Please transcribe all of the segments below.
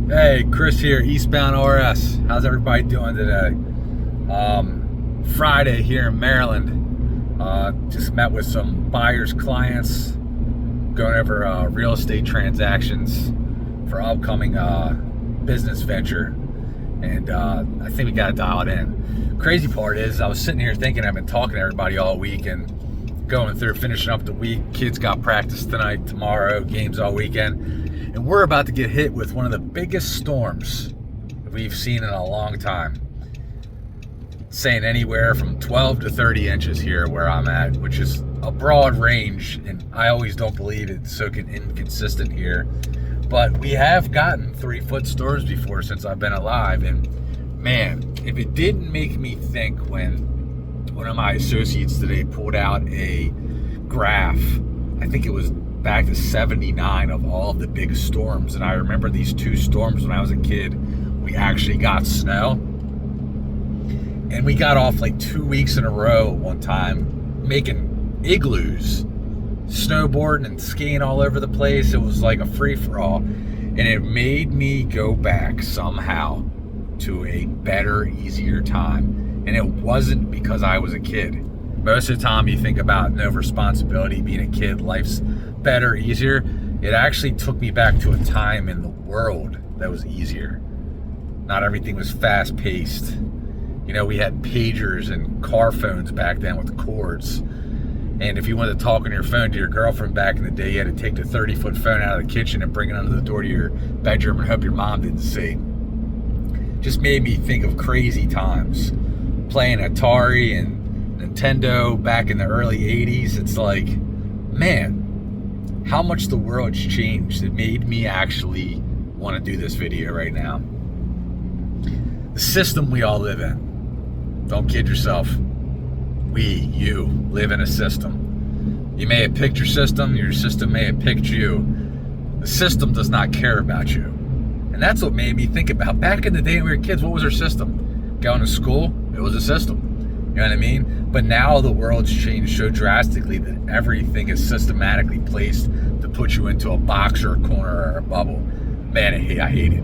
Hey, Chris here, Eastbound RS. How's everybody doing today? Friday here in Maryland. Just met with some buyers, clients, going over real estate transactions for upcoming business venture. And I think we got to dial it in. Crazy part is I was sitting here thinking I've been talking to everybody all week and going through finishing up the week. Kids got practice tonight, tomorrow, games all weekend. And we're about to get hit with one of the biggest storms we've seen in a long time. Saying anywhere from 12 to 30 inches here where I'm at, which is a broad range, and I always don't believe it's so inconsistent here. But we have gotten 3-foot storms before since I've been alive, and man, if it didn't make me think when one of my associates today pulled out a graph, I think it was back to 79 of all of the big storms. And I remember these 2 storms when I was a kid, we actually got snow. And we got off like 2 weeks in a row one time making igloos, snowboarding and skiing all over the place. It was like a free-for-all. And it made me go back somehow to a better, easier time. And it wasn't because I was a kid. Most of the time you think about no responsibility, being a kid, life's better, easier. It actually took me back to a time in the world that was easier. Not everything was fast paced. You know, we had pagers and car phones back then with cords. And if you wanted to talk on your phone to your girlfriend back in the day, you had to take the 30-foot phone out of the kitchen and bring it under the door to your bedroom and hope your mom didn't see. Just made me think of crazy times. Playing Atari and Nintendo back in the early 80s. It's like, man, how much the world's changed. It made me actually want to do this video right now. The system we all live in. Don't kid yourself. You live in a system. You may have picked your system may have picked you. The system does not care about you. And that's what made me think about back in the day when we were kids, what was our system? Going to school, it was a system. You know what I mean? But now the world's changed so drastically that everything is systematically placed to put you into a box or a corner or a bubble. Man, I hate it.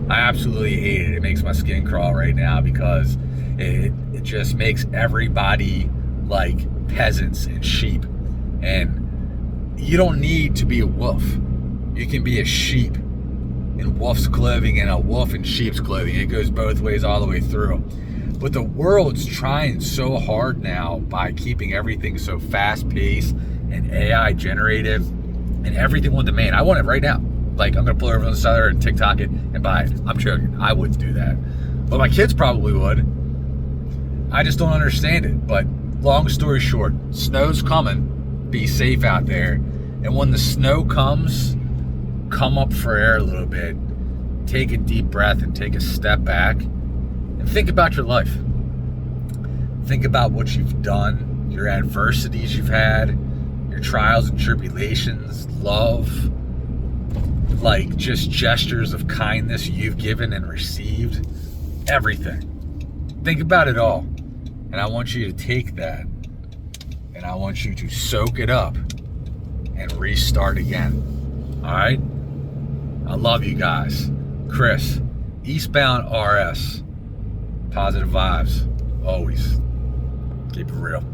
I absolutely hate it. It makes my skin crawl right now because it just makes everybody like peasants and sheep. And you don't need to be a wolf. You can be a sheep in wolf's clothing and a wolf in sheep's clothing. It goes both ways all the way through. But the world's trying so hard now by keeping everything so fast-paced and AI generative and everything on demand. I want it right now. Like, I'm going to pull over on the side and TikTok it and buy it. I'm joking. I wouldn't do that. But my kids probably would. I just don't understand it. But long story short, snow's coming. Be safe out there. And when the snow comes, come up for air a little bit. Take a deep breath and take a step back. And think about your life. Think about what you've done, your adversities you've had, your trials and tribulations, love, like just gestures of kindness you've given and received, everything. Think about it all. And I want you to take that and I want you to soak it up and restart again. All right? I love you guys. Chris, Eastbound RS. Positive vibes, always. Keep it real.